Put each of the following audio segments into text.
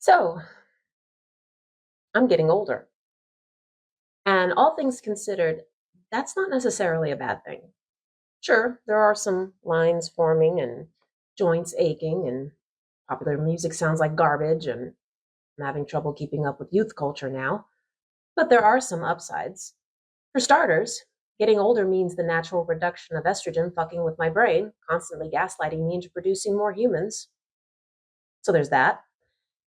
So, I'm getting older. And all things considered, that's not necessarily a bad thing. Sure, there are some lines forming and joints aching, and popular music sounds like garbage, and I'm having trouble keeping up with youth culture now. But there are some upsides. For starters, getting older means the natural reduction of estrogen fucking with my brain, constantly gaslighting me into producing more humans. So there's that.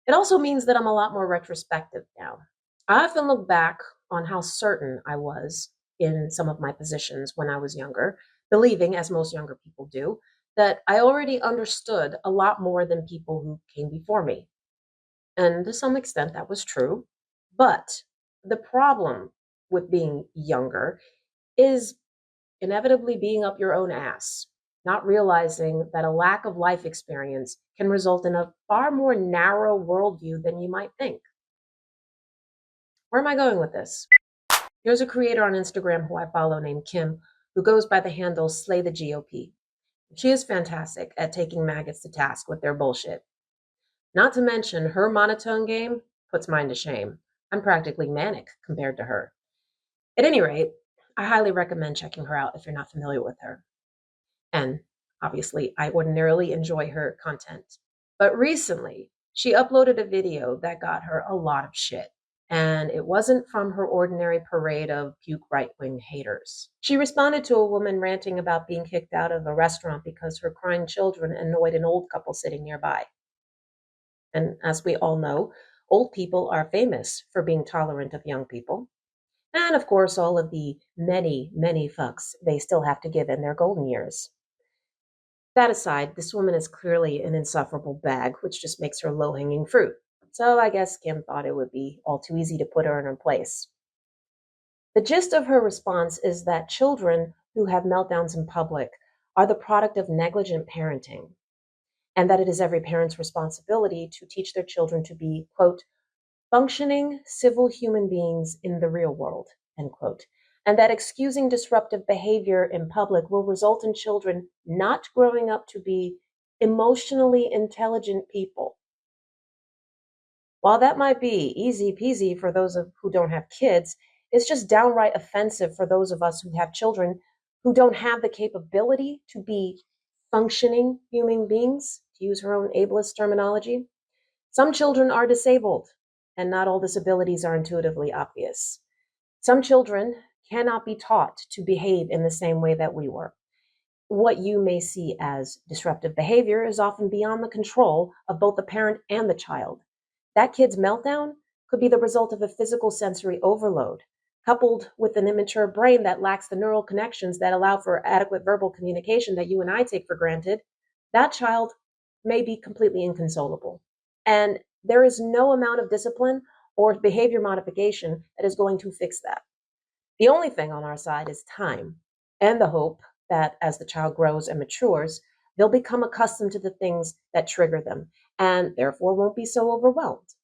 It also means that I'm a lot more retrospective now. I often look back on how certain I was in some of my positions when I was younger, believing, as most younger people do, that I already understood a lot more than people who came before me. And to some extent, that was true. But the problem with being younger is inevitably being up your own ass, not realizing that a lack of life experience can result in a far more narrow worldview than you might think. Where am I going with this? There's a creator on Instagram who I follow named Kim who goes by the handle Slay the GOP. She is fantastic at taking maggots to task with their bullshit. Not to mention, her monotone game puts mine to shame. I'm practically manic compared to her. At any rate, I highly recommend checking her out if you're not familiar with her. And obviously, I ordinarily enjoy her content. But recently, she uploaded a video that got her a lot of shit. And it wasn't from her ordinary parade of puke right wing haters. She responded to a woman ranting about being kicked out of a restaurant because her crying children annoyed an old couple sitting nearby. And as we all know, old people are famous for being tolerant of young people. And of course, all of the many, many fucks they still have to give in their golden years. That aside, this woman is clearly an insufferable bag, which just makes her low hanging fruit. So I guess Kim thought it would be all too easy to put her in her place. The gist of her response is that children who have meltdowns in public are the product of negligent parenting, and that it is every parent's responsibility to teach their children to be, quote, functioning civil human beings in the real world, end quote, and that excusing disruptive behavior in public will result in children not growing up to be emotionally intelligent people. While that might be easy peasy for those who don't have kids, it's just downright offensive for those of us who have children who don't have the capability to be functioning human beings, to use her own ableist terminology. Some children are disabled, and not all disabilities are intuitively obvious. Some children cannot be taught to behave in the same way that we were. What you may see as disruptive behavior is often beyond the control of both the parent and the child. That kid's meltdown could be the result of a physical sensory overload, coupled with an immature brain that lacks the neural connections that allow for adequate verbal communication that you and I take for granted. That child may be completely inconsolable. And there is no amount of discipline or behavior modification that is going to fix that. The only thing on our side is time and the hope that as the child grows and matures, they'll become accustomed to the things that trigger them and therefore won't be so overwhelmed.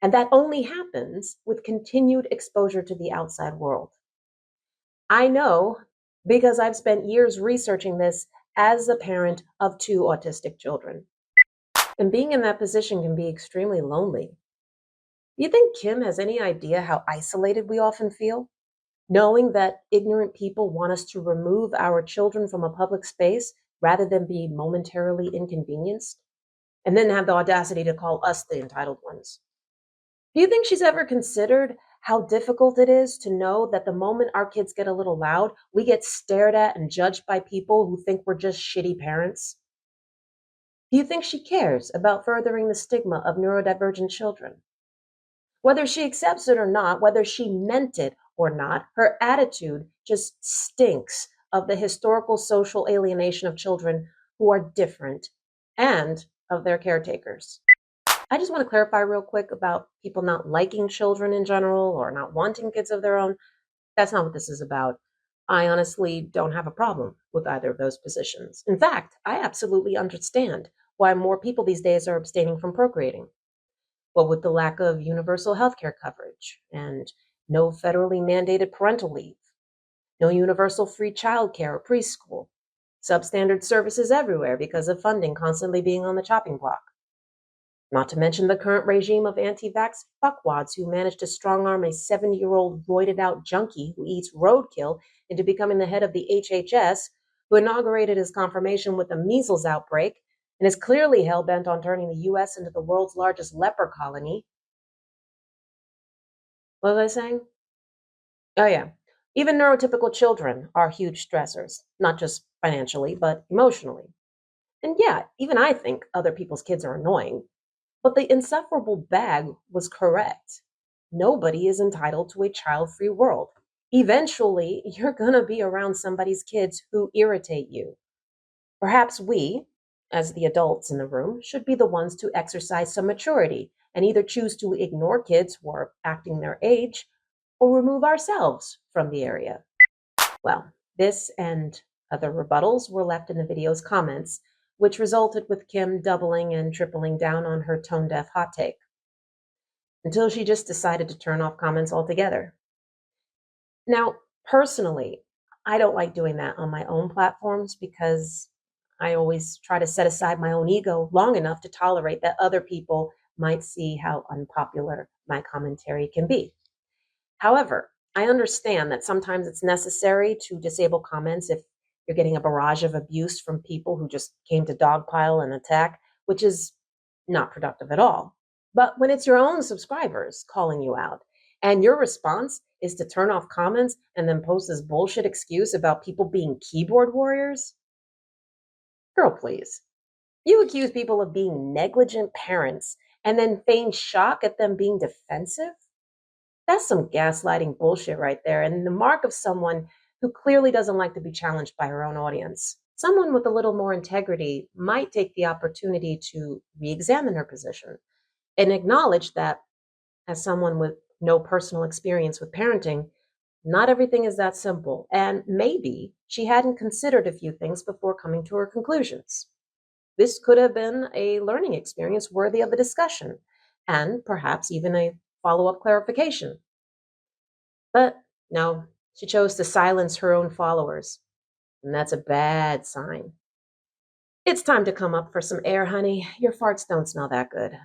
And that only happens with continued exposure to the outside world. I know because I've spent years researching this as a parent of two autistic children. And being in that position can be extremely lonely. Do you think Kim has any idea how isolated we often feel? Knowing that ignorant people want us to remove our children from a public space rather than be momentarily inconvenienced, and then have the audacity to call us the entitled ones. Do you think she's ever considered how difficult it is to know that the moment our kids get a little loud, we get stared at and judged by people who think we're just shitty parents? Do you think she cares about furthering the stigma of neurodivergent children? Whether she accepts it or not, whether she meant it or not, her attitude just stinks of the historical social alienation of children who are different and of their caretakers. I just want to clarify real quick about people not liking children in general or not wanting kids of their own. That's not what this is about. I honestly don't have a problem with either of those positions. In fact, I absolutely understand why more people these days are abstaining from procreating. What with the lack of universal healthcare coverage and no federally mandated parental leave, no universal free childcare or preschool, substandard services everywhere because of funding constantly being on the chopping block. Not to mention the current regime of anti-vax fuckwads who managed to strong-arm a 70-year-old roided-out junkie who eats roadkill into becoming the head of the HHS, who inaugurated his confirmation with a measles outbreak and is clearly hell-bent on turning the U.S. into the world's largest leper colony. What was I saying? Oh, yeah. Even neurotypical children are huge stressors, not just financially, but emotionally. And yeah, even I think other people's kids are annoying. But the insufferable bag was correct. Nobody is entitled to a child-free world. Eventually, you're going to be around somebody's kids who irritate you. Perhaps we, as the adults in the room, should be the ones to exercise some maturity and either choose to ignore kids who are acting their age or remove ourselves from the area. Well, this and other rebuttals were left in the video's comments, which resulted with Kim doubling and tripling down on her tone-deaf hot take, until she just decided to turn off comments altogether. Now, personally, I don't like doing that on my own platforms because I always try to set aside my own ego long enough to tolerate that other people might see how unpopular my commentary can be. However, I understand that sometimes it's necessary to disable comments if you're getting a barrage of abuse from people who just came to dogpile and attack, which is not productive at all. But when it's your own subscribers calling you out, and your response is to turn off comments and then post this bullshit excuse about people being keyboard warriors, girl, please. You accuse people of being negligent parents and then feign shock at them being defensive? That's some gaslighting bullshit right there, and the mark of someone who clearly doesn't like to be challenged by her own audience. Someone with a little more integrity might take the opportunity to re-examine her position and acknowledge that, as someone with no personal experience with parenting, not everything is that simple, and maybe she hadn't considered a few things before coming to her conclusions. This could have been a learning experience worthy of a discussion, and perhaps even a follow-up clarification. But no, she chose to silence her own followers, and that's a bad sign. It's time to come up for some air, honey. Your farts don't smell that good.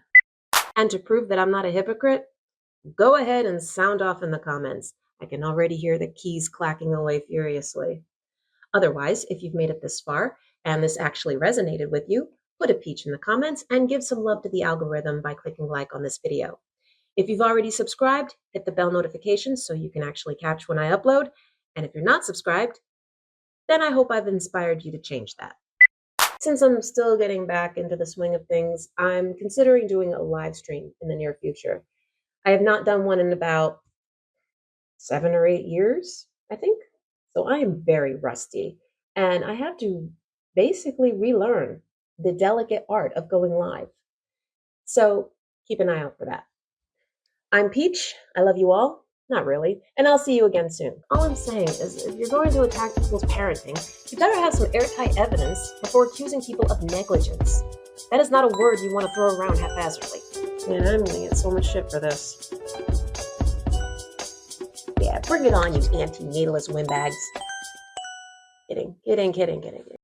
And to prove that I'm not a hypocrite, go ahead and sound off in the comments. I can already hear the keys clacking away furiously. Otherwise, if you've made it this far and this actually resonated with you, put a peach in the comments and give some love to the algorithm by clicking like on this video. If you've already subscribed, hit the bell notifications so you can actually catch when I upload. And if you're not subscribed, then I hope I've inspired you to change that. Since I'm still getting back into the swing of things, I'm considering doing a live stream in the near future. I have not done one in about 7 or 8 years, I think. So I am very rusty, and I have to basically relearn the delicate art of going live. So keep an eye out for that. I'm Peach. I love you all. Not really. And I'll see you again soon. All I'm saying is if you're going to attack people's parenting, you better have some airtight evidence before accusing people of negligence. That is not a word you want to throw around haphazardly. Man, I'm going to get so much shit for this. Yeah, bring it on, you anti-natalist windbags. Kidding.